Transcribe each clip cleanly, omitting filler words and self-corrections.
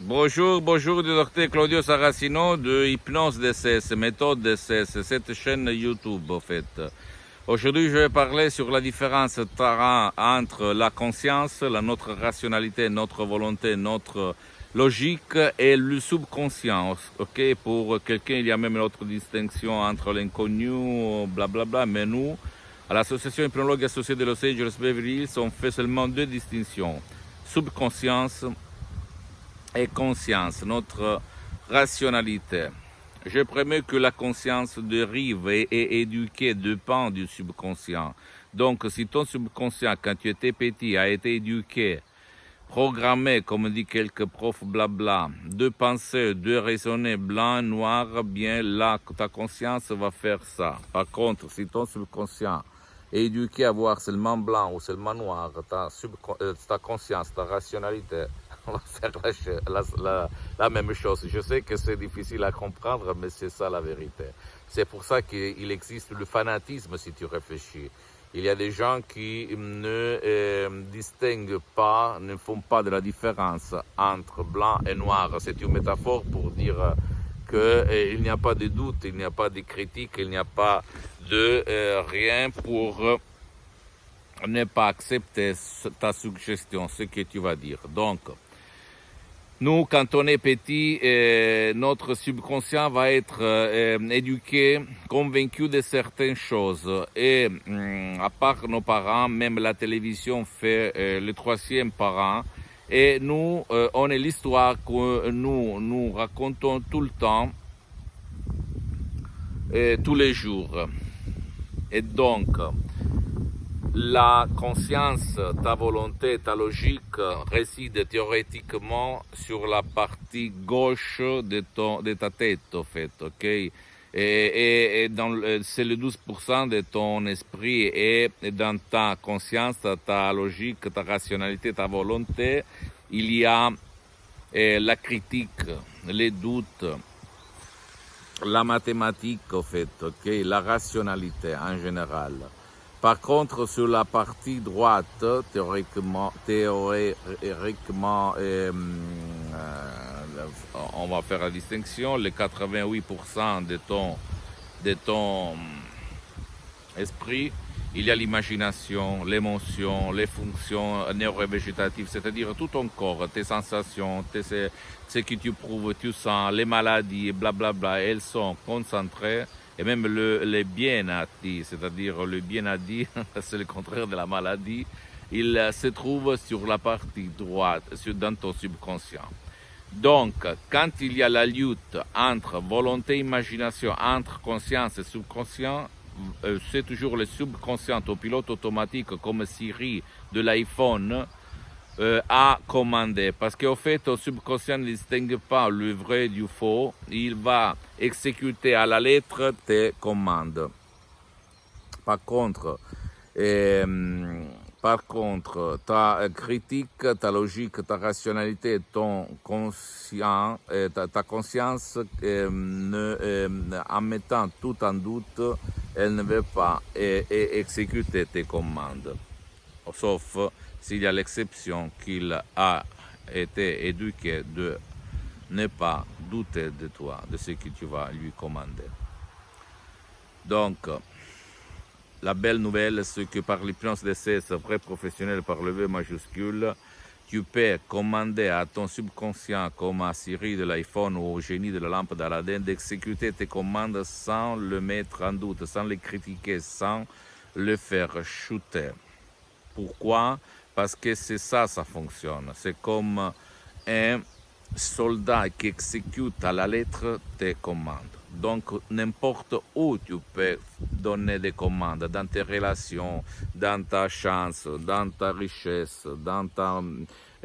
Bonjour, bonjour du docteur Claudio Saracino de Hypnose DCS, méthode DCS, cette chaîne YouTube en fait. Aujourd'hui, je vais parler sur la différence entre la conscience, notre rationalité, notre volonté, notre logique et le subconscient. Ok, pour quelqu'un, il y a même l'autre distinction entre l'inconnu, blablabla, mais nous, à l'association hypnologue associée de Los Angeles Beverly Hills, on fait seulement deux distinctions. Subconscience et conscience, notre rationalité. Je promets que la conscience dérive et est éduquée dépend du subconscient. Donc, si ton subconscient, quand tu étais petit, a été éduqué, programmé, comme dit quelques profs blabla, de penser, de raisonner blanc, noir, bien là, ta conscience va faire ça. Par contre, si ton subconscient est éduqué à voir seulement blanc ou seulement noir, ta conscience, ta rationalité, on va faire la même chose. Je sais que c'est difficile à comprendre, mais c'est ça la vérité. C'est pour ça qu'il existe le fanatisme, si tu réfléchis. Il y a des gens qui ne distinguent pas, ne font pas de la différence entre blanc et noir. C'est une métaphore pour dire qu'il n'y a pas de doute, il n'y a pas de critique, il n'y a pas de rien pour ne pas accepter ta suggestion, ce que tu vas dire. Donc, nous, quand on est petit, notre subconscient va être éduqué, convaincu de certaines choses. Et à part nos parents, même la télévision fait le troisième parent. Et nous, on est l'histoire que nous racontons tout le temps, tous les jours. Et donc, la conscience, ta volonté, ta logique réside théoriquement sur la partie gauche de ta tête, en fait, ok? Et c'est le 12% de ton esprit et dans ta conscience, ta logique, ta rationalité, ta volonté, il y a la critique, les doutes, la mathématique, en fait, ok? La rationalité en général. Par contre, sur la partie droite, théoriquement on va faire la distinction, les 88% de ton esprit, il y a l'imagination, l'émotion, les fonctions neurovégétatives, c'est-à-dire tout ton corps, tes sensations, ce que tu prouves, tu sens, les maladies, blablabla, elles sont concentrées. Et même le bien-être, c'est-à-dire le bien-être, c'est le contraire de la maladie, il se trouve sur la partie droite, dans ton subconscient. Donc, quand il y a la lutte entre volonté et imagination, entre conscience et subconscient, c'est toujours le subconscient au pilote automatique comme Siri de l'iPhone à commander. Parce qu'au fait, ton subconscient ne distingue pas le vrai du faux. Il va exécuter à la lettre tes commandes. Par contre, ta critique, ta logique, ta rationalité, ton conscient, ta conscience, en mettant tout en doute, elle ne veut pas exécuter tes commandes. Sauf s'il y a l'exception qu'il a été éduqué de ne pas douter de toi, de ce que tu vas lui commander. Donc, la belle nouvelle, c'est que par l'hypnose DCS, vrai professionnel par le V majuscule, tu peux commander à ton subconscient, comme à Siri de l'iPhone ou au génie de la lampe d'Aladin, d'exécuter tes commandes sans le mettre en doute, sans les critiquer, sans le faire chuter. Pourquoi? Parce que c'est ça fonctionne. C'est comme un soldat qui exécute à la lettre tes commandes. Donc, n'importe où tu peux donner des commandes, dans tes relations, dans ta chance, dans ta richesse, dans ta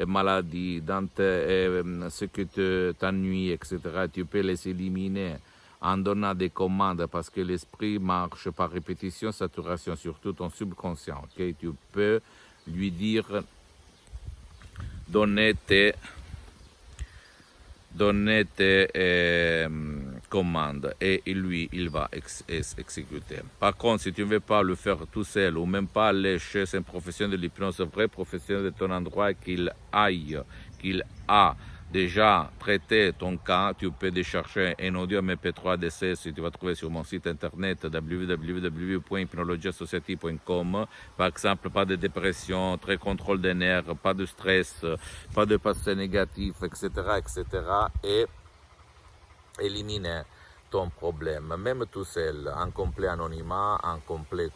maladie, dans ce que t'ennuie, etc. Tu peux les éliminer en donnant des commandes parce que l'esprit marche par répétition, saturation, surtout ton subconscient. Okay? Tu peux lui dire, donner tes commandes et lui, il va exécuter. Par contre, si tu ne veux pas le faire tout seul ou même pas aller chez un professionnel de l'hypnose, un vrai professionnel de ton endroit, qu'il a déjà traiter ton cas, tu peux décharger un audio MP3 DCS que tu vas trouver sur mon site internet www.hypnologiasociety.com. Par exemple, pas de dépression, très contrôle des nerfs, pas de stress, pas de passé négatif, etc., etc. Et éliminer ton problème, même tout seul, en complet anonymat, en complète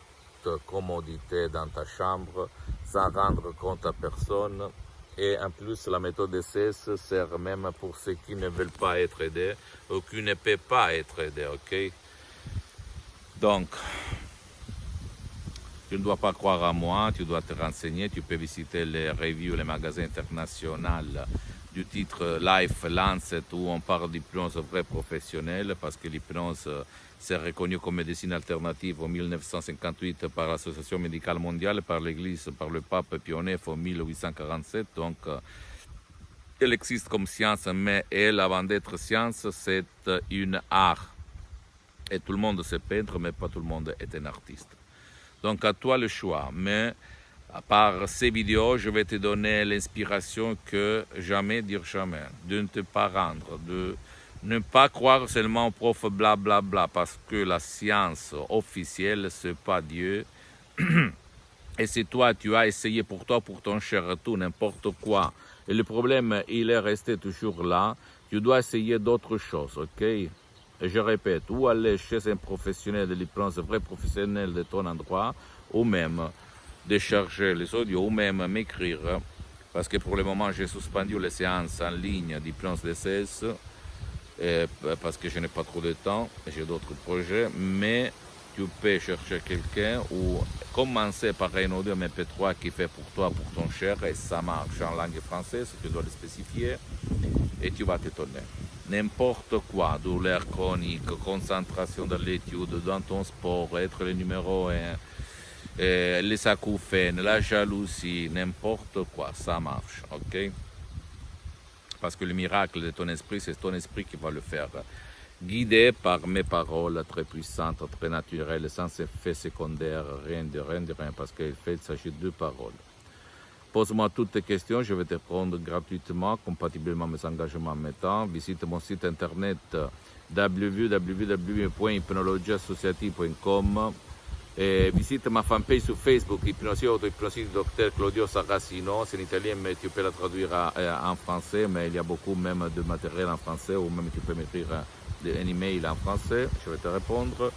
commodité dans ta chambre, sans rendre compte à personne. Et en plus, la méthode DCS sert même pour ceux qui ne veulent pas être aidés ou qui ne peuvent pas être aidés, ok? Donc, tu ne dois pas croire à moi, tu dois te renseigner, tu peux visiter les reviews, les magasins internationaux du titre Life Lancet où on parle d'hypnose vraie professionnelle parce que l'hypnose c'est reconnu comme médecine alternative en 1958 par l'Association médicale mondiale, par l'Église, par le pape Pie IX en 1847. Donc, elle existe comme science, mais elle, avant d'être science, c'est une art. Et tout le monde sait peindre, mais pas tout le monde est un artiste. Donc, à toi le choix. Mais par ces vidéos, je vais te donner l'inspiration que jamais dire jamais, de ne te pas rendre, de ne pas croire seulement au prof blablabla, bla, bla, parce que la science officielle, c'est pas Dieu. Et si toi, tu as essayé pour toi, pour ton cher tout, n'importe quoi, et le problème, il est resté toujours là, tu dois essayer d'autres choses, ok? Et je répète, ou aller chez un professionnel de l'hypnose, vrai professionnel de ton endroit, ou même décharger les audios, ou même m'écrire, parce que pour le moment, j'ai suspendu les séances en ligne d'hypnose DCS, parce que je n'ai pas trop de temps, j'ai d'autres projets, mais tu peux chercher quelqu'un ou commencer par un audio MP3 qui fait pour toi, pour ton cher, et ça marche en langue française, tu dois le spécifier, et tu vas t'étonner. N'importe quoi, douleur chronique, concentration dans l'étude, dans ton sport, être le numéro 1, les acouphènes, la jalousie, n'importe quoi, ça marche, ok? Parce que le miracle de ton esprit, c'est ton esprit qui va le faire. Guidé par mes paroles très puissantes, très naturelles, sans effet secondaire, rien de rien, parce qu'il s'agit de paroles. Pose-moi toutes tes questions, je vais te répondre gratuitement, compatiblement à mes engagements en même temps. Visite mon site internet www.hypnologiasociety.com et visite ma fanpage sur Facebook, Hypnosie Auto-Hypnosie du Dr Claudio Saracino. C'est en italien, mais tu peux la traduire en français, mais il y a beaucoup même de matériel en français, ou même tu peux m'écrire un email en français, je vais te répondre.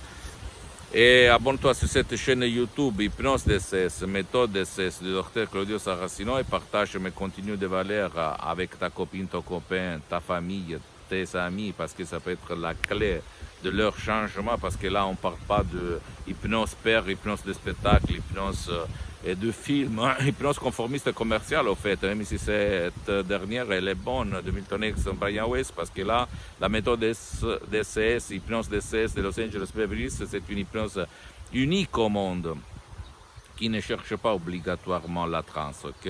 Et abonne-toi sur cette chaîne YouTube, Hypnose DCS, méthode DCS du Dr Claudio Saracino, et partage mes contenus de valeur avec ta copine, ton copain, ta famille, tes amis, parce que ça peut être la clé de leur changement, parce que là on ne parle pas de hypnose père, hypnose de spectacle, hypnose de film, hypnose conformiste commerciale au fait, même si cette dernière elle est bonne de Milton Erickson, Brian Weiss, parce que là la méthode DCS, hypnose DCS de Los Angeles Beverly Hills, c'est une hypnose unique au monde qui ne cherche pas obligatoirement la transe, ok?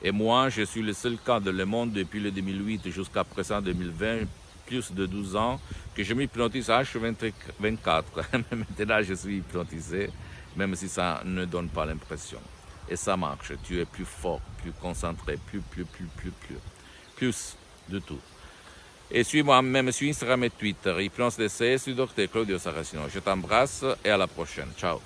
Et moi, je suis le seul cas dans le monde depuis le 2008 jusqu'à présent 2020, plus de 12 ans, que je m'hypnotise à H24. Maintenant, je suis hypnotisé, même si ça ne donne pas l'impression. Et ça marche. Tu es plus fort, plus concentré, plus de tout. Et suis-moi même sur Instagram et Twitter, Hypnose DCS du Dr Claudio Saracino. Je t'embrasse et à la prochaine. Ciao.